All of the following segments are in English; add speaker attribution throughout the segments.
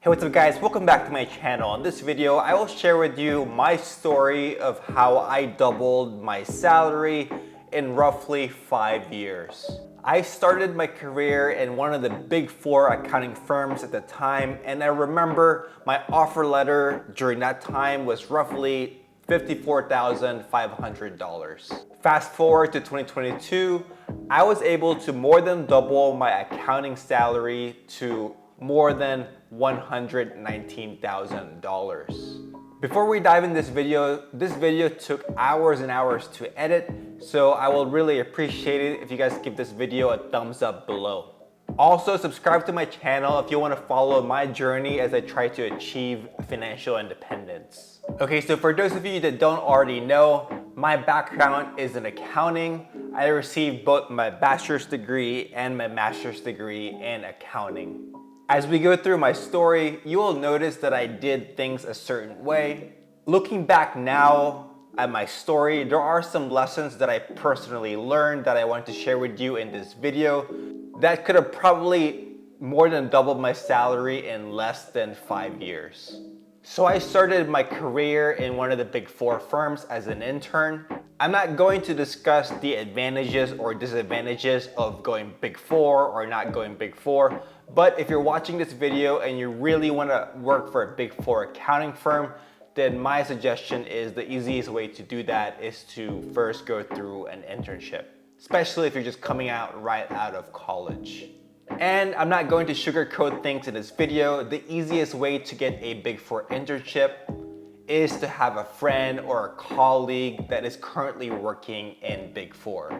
Speaker 1: Hey, what's up guys? Welcome back to my channel. In this video, I will share with you my story of how I doubled my salary in roughly 5 years. I started my career in one of the big 4 accounting firms at the time, and I remember my offer letter during that time was roughly $54,500. Fast forward to 2022, I was able to more than double my accounting salary to more than $119,000. Before we dive in this video took hours and hours to edit, so I will really appreciate it if you guys give this video a thumbs up below. Also, subscribe to my channel if you want to follow my journey as I try to achieve financial independence. Okay, so for those of you that don't already know, my background is in accounting. I received both my bachelor's degree and my master's degree in accounting. As we go through my story, you will notice that I did things a certain way. Looking back now at my story, there are some lessons that I personally learned that I want to share with you in this video that could have probably more than doubled my salary in less than 5 years. So I started my career in one of the big 4 firms as an intern. I'm not going to discuss the advantages or disadvantages of going big 4 or not going big 4, but if you're watching this video and you really want to work for a big 4 accounting firm, then my suggestion is the easiest way to do that is to first go through an internship, especially if you're just coming out right out of college. And I'm not going to sugarcoat things in this video. The easiest way to get a big 4 internship is to have a friend or a colleague that is currently working in big 4.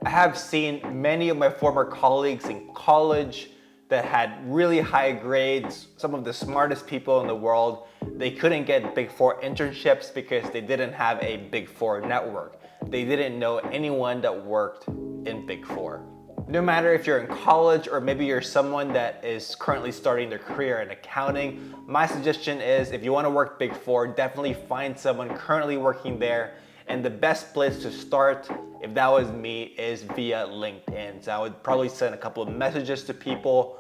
Speaker 1: I have seen many of my former colleagues in college that had really high grades, some of the smartest people in the world. They couldn't get big 4 internships because they didn't have a big 4 network. They didn't know anyone that worked in big 4. No matter if you're in college or maybe you're someone that is currently starting their career in accounting, my suggestion is if you want to work big 4, definitely find someone currently working there. And the best place to start, if that was me, is via LinkedIn. So I would probably send a couple of messages to people,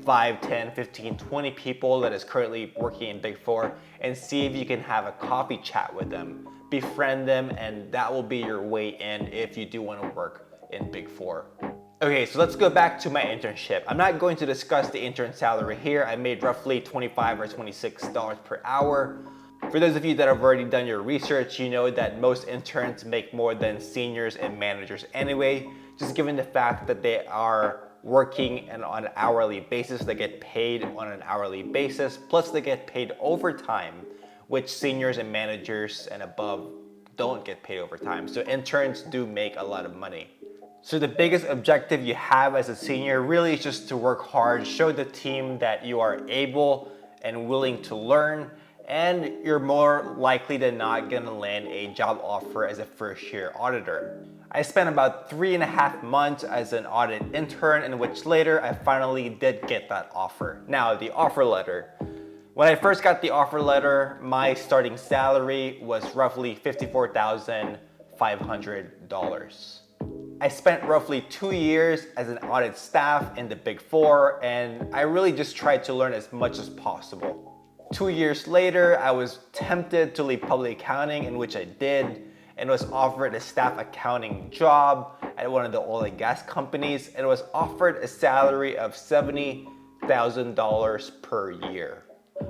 Speaker 1: 5, 10, 15, 20 people that is currently working in big 4, and see if you can have a coffee chat with them. Befriend them, and that will be your way in if you do want to work in big 4. Okay, so let's go back to my internship. I'm not going to discuss the intern salary here. I made roughly $25 or $26 per hour. For those of you that have already done your research, you know that most interns make more than seniors and managers anyway, just given the fact that they are working on an hourly basis. They get paid on an hourly basis, plus they get paid overtime, which seniors and managers and above don't get paid overtime. So interns do make a lot of money. So the biggest objective you have as a senior really is just to work hard, show the team that you are able and willing to learn, and you're more likely than not gonna land a job offer as a first-year auditor. I spent about 3.5 months as an audit intern, in which later I finally did get that offer. Now, the offer letter. When I first got the offer letter, my starting salary was roughly $54,500. I spent roughly 2 years as an audit staff in the big 4, and I really just tried to learn as much as possible. 2 years later, I was tempted to leave public accounting, in which I did, and was offered a staff accounting job at one of the oil and gas companies, and was offered a salary of $70,000 per year,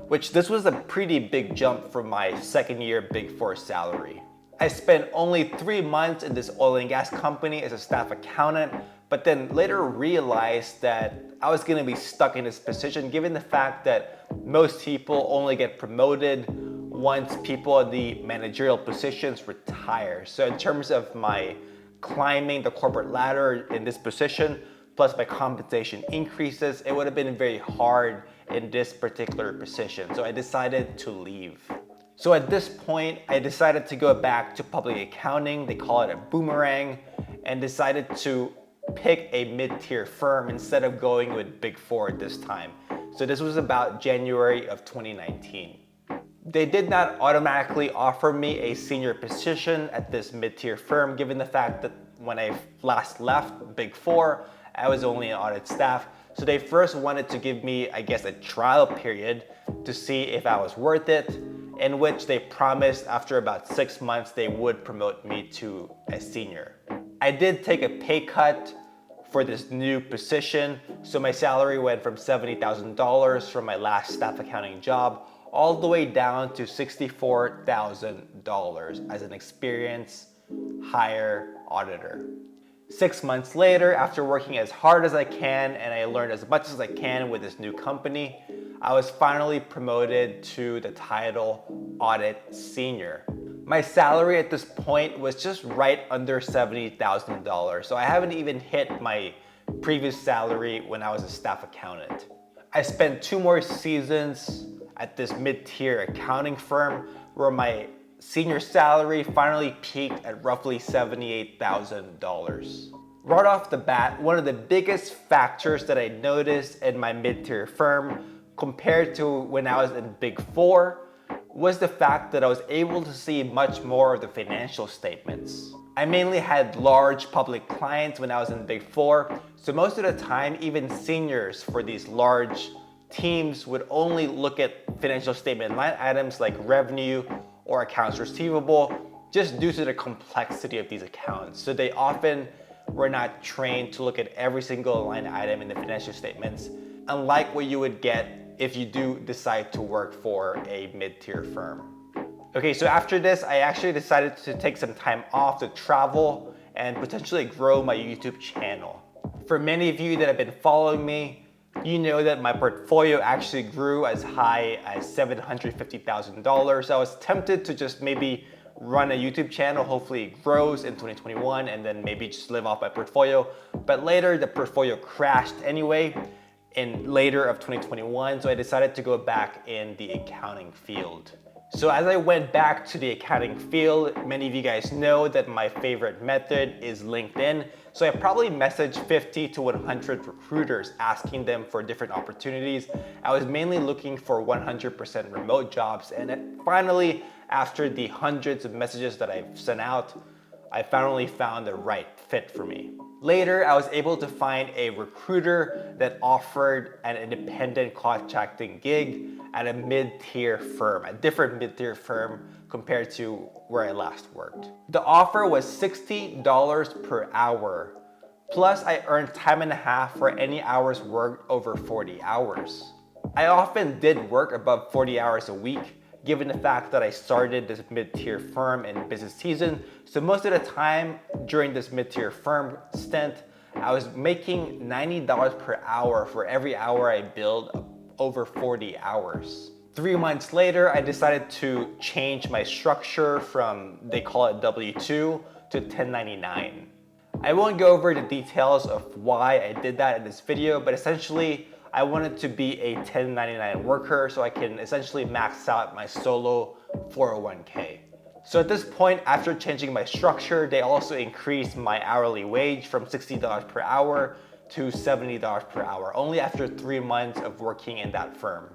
Speaker 1: which this was a pretty big jump from my second year big 4 salary. I spent only 3 months in this oil and gas company as a staff accountant, but then later realized that I was gonna be stuck in this position given the fact that most people only get promoted once people in the managerial positions retire. So in terms of my climbing the corporate ladder in this position, plus my compensation increases, it would have been very hard in this particular position. So I decided to leave. So at this point, I decided to go back to public accounting, they call it a boomerang, and decided to pick a mid-tier firm instead of going with big 4 this time. So this was about January of 2019. They did not automatically offer me a senior position at this mid-tier firm, given the fact that when I last left big 4, I was only an audit staff. So they first wanted to give me, I guess, a trial period to see if I was worth it, in which they promised after about 6 months they would promote me to a senior. I did take a pay cut for this new position, so my salary went from $70,000 from my last staff accounting job all the way down to $64,000 as an experienced hire auditor. 6 months later, after working as hard as I can and I learned as much as I can with this new company, I was finally promoted to the title Audit Senior. My salary at this point was just right under $70,000, so I haven't even hit my previous salary when I was a staff accountant. I spent 2 more seasons at this mid-tier accounting firm where my senior salary finally peaked at roughly $78,000. Right off the bat, one of the biggest factors that I noticed in my mid-tier firm compared to when I was in Big Four was the fact that I was able to see much more of the financial statements. I mainly had large public clients when I was in Big Four, so most of the time, even seniors for these large teams would only look at financial statement line items like revenue or accounts receivable, just due to the complexity of these accounts. So they often were not trained to look at every single line item in the financial statements, unlike what you would get if you do decide to work for a mid-tier firm. Okay, so after this, I actually decided to take some time off to travel and potentially grow my YouTube channel. For many of you that have been following me, you know that my portfolio actually grew as high as $750,000. I was tempted to just maybe run a YouTube channel, hopefully it grows in 2021, and then maybe just live off my portfolio. But later, the portfolio crashed anyway in later of 2021, so I decided to go back in the accounting field. So as I went back to the accounting field, many of you guys know that my favorite method is LinkedIn. So I probably messaged 50 to 100 recruiters asking them for different opportunities. I was mainly looking for 100% remote jobs, and finally, after the hundreds of messages that I've sent out, I finally found the right fit for me. Later, I was able to find a recruiter that offered an independent contracting gig at a mid-tier firm, a different mid-tier firm compared to where I last worked. The offer was $60 per hour, plus I earned time and a half for any hours worked over 40 hours. I often did work above 40 hours a week, given the fact that I started this mid-tier firm in busy season. So most of the time during this mid-tier firm stint, I was making $90 per hour for every hour I billed over 40 hours. 3 months later, I decided to change my structure from, they call it W-2 to 1099. I won't go over the details of why I did that in this video, but essentially, I wanted to be a 1099 worker so I can essentially max out my solo 401k. So at this point, after changing my structure, they also increased my hourly wage from $60 per hour to $70 per hour, only after 3 months of working in that firm.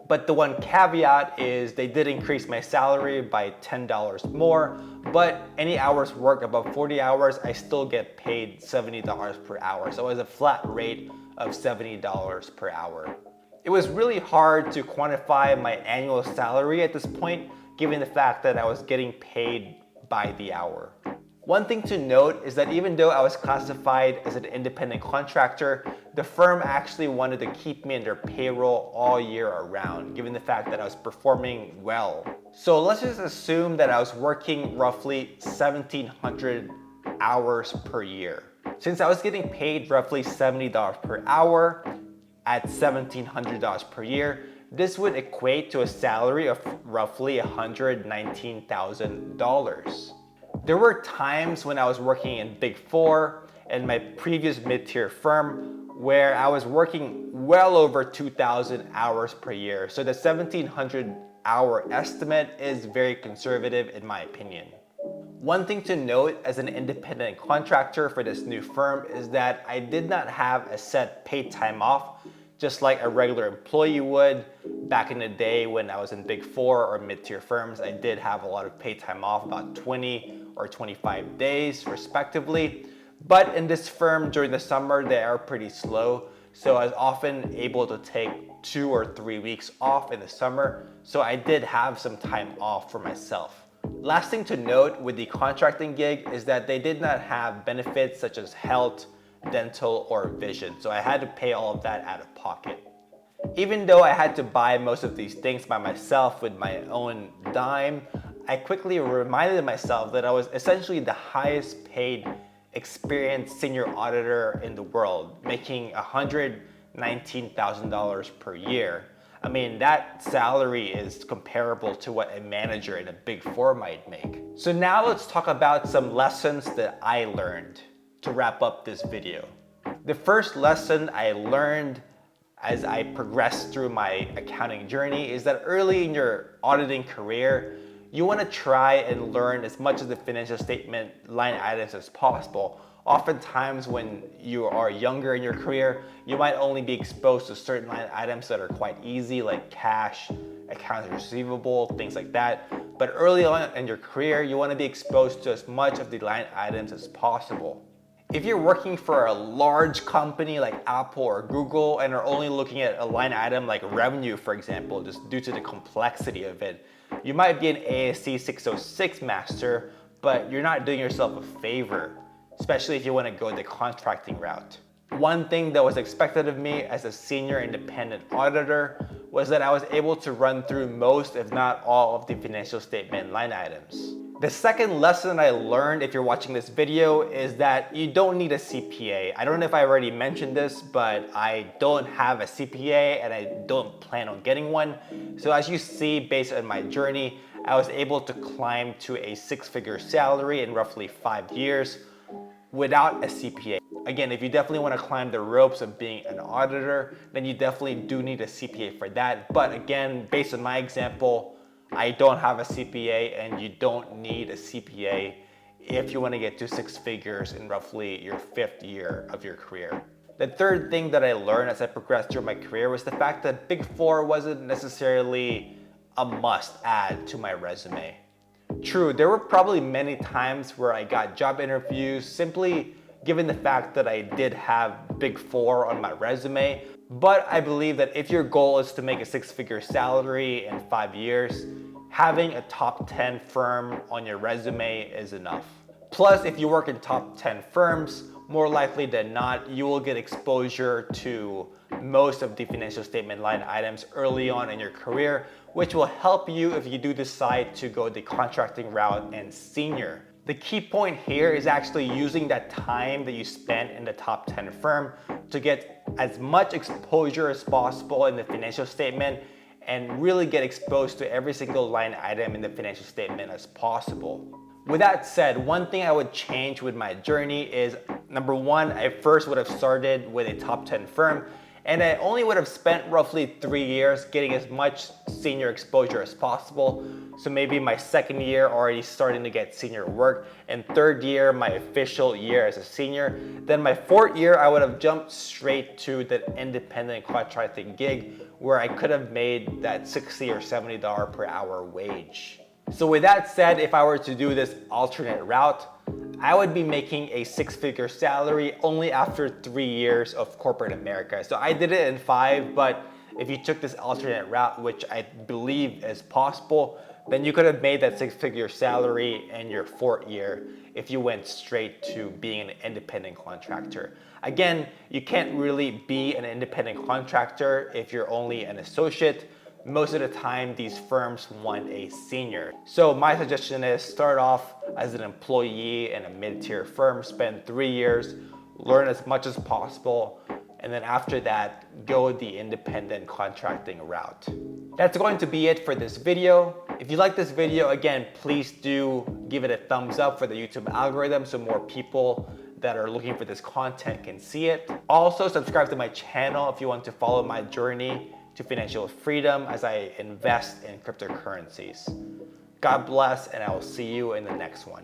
Speaker 1: But the one caveat is they did increase my salary by $10 more, but any hours worked above 40 hours, I still get paid $70 per hour. So it was a flat rate of $70 per hour. It was really hard to quantify my annual salary at this point, given the fact that I was getting paid by the hour. One thing to note is that even though I was classified as an independent contractor, the firm actually wanted to keep me in their payroll all year around, given the fact that I was performing well. So let's just assume that I was working roughly 1,700 hours per year. Since I was getting paid roughly $70 per hour at $1,700 per year, this would equate to a salary of roughly $119,000. There were times when I was working in Big Four and my previous mid-tier firm where I was working well over 2,000 hours per year. So the 1,700 hour estimate is very conservative in my opinion. One thing to note as an independent contractor for this new firm is that I did not have a set paid time off, just like a regular employee would. Back in the day when I was in Big Four or mid-tier firms, I did have a lot of paid time off, about 20 or 25 days respectively. But in this firm during the summer, they are pretty slow. so I was often able to take 2 or 3 weeks off in the summer, so I did have some time off for myself. Last thing to note with the contracting gig is that they did not have benefits such as health, dental, or vision, so I had to pay all of that out of pocket. Even though I had to buy most of these things by myself with my own dime, I quickly reminded myself that I was essentially the highest paid experienced senior auditor in the world, making $119,000 per year. I mean, that salary is comparable to what a manager in a Big Four might make. So now let's talk about some lessons that I learned to wrap up this video. The first lesson I learned as I progressed through my accounting journey is that early in your auditing career, you want to try and learn as much of the financial statement line items as possible. Oftentimes when you are younger in your career, you might only be exposed to certain line items that are quite easy, like cash, accounts receivable, things like that. But early on in your career, you want to be exposed to as much of the line items as possible. If you're working for a large company like Apple or Google and are only looking at a line item like revenue, for example, just due to the complexity of it, you might be an ASC 606 master, but you're not doing yourself a favor, especially if you want to go the contracting route. One thing that was expected of me as a senior independent auditor was that I was able to run through most, if not all, of the financial statement line items. The second lesson I learned if you're watching this video is that you don't need a CPA. I don't know if I already mentioned this, but I don't have a CPA and I don't plan on getting one. So as you see, based on my journey, I was able to climb to a 6-figure salary in roughly 5 years without a CPA. Again, if you definitely want to climb the ropes of being an auditor, then you definitely do need a CPA for that. But again, based on my example, I don't have a CPA and you don't need a CPA if you want to get to 6 figures in roughly your 5th year of your career. The third thing that I learned as I progressed through my career was the fact that Big Four wasn't necessarily a must add to my resume. True, there were probably many times where I got job interviews simply given the fact that I did have Big Four on my resume, but I believe that if your goal is to make a 6-figure salary in 5 years, having a top 10 firm on your resume is enough. Plus, if you work in top 10 firms, more likely than not, you will get exposure to most of the financial statement line items early on in your career, which will help you if you do decide to go the contracting route and senior. The key point here is actually using that time that you spent in the top 10 firm to get as much exposure as possible in the financial statement and really get exposed to every single line item in the financial statement as possible. With that said, one thing I would change with my journey is, number one, I first would have started with a top 10 firm, and I only would have spent roughly 3 years getting as much senior exposure as possible. So maybe my 2nd year already starting to get senior work, and 3rd year, my official year as a senior. Then my 4th year, I would have jumped straight to the independent contracting gig where I could have made that $60 or $70 per hour wage. So with that said, if I were to do this alternate route, I would be making a 6-figure salary only after 3 years of corporate America. So I did it in 5, but if you took this alternate route, which I believe is possible, then you could have made that 6-figure salary in your 4th year if you went straight to being an independent contractor. Again, you can't really be an independent contractor if you're only an associate. Most of the time, these firms want a senior. So my suggestion is start off as an employee in a mid-tier firm, spend 3 years, learn as much as possible, and then after that, go the independent contracting route. That's going to be it for this video. If you like this video, again, please do give it a thumbs up for the YouTube algorithm so more people that are looking for this content can see it. Also, subscribe to my channel if you want to follow my journey to financial freedom as I invest in cryptocurrencies. God bless, and I will see you in the next one.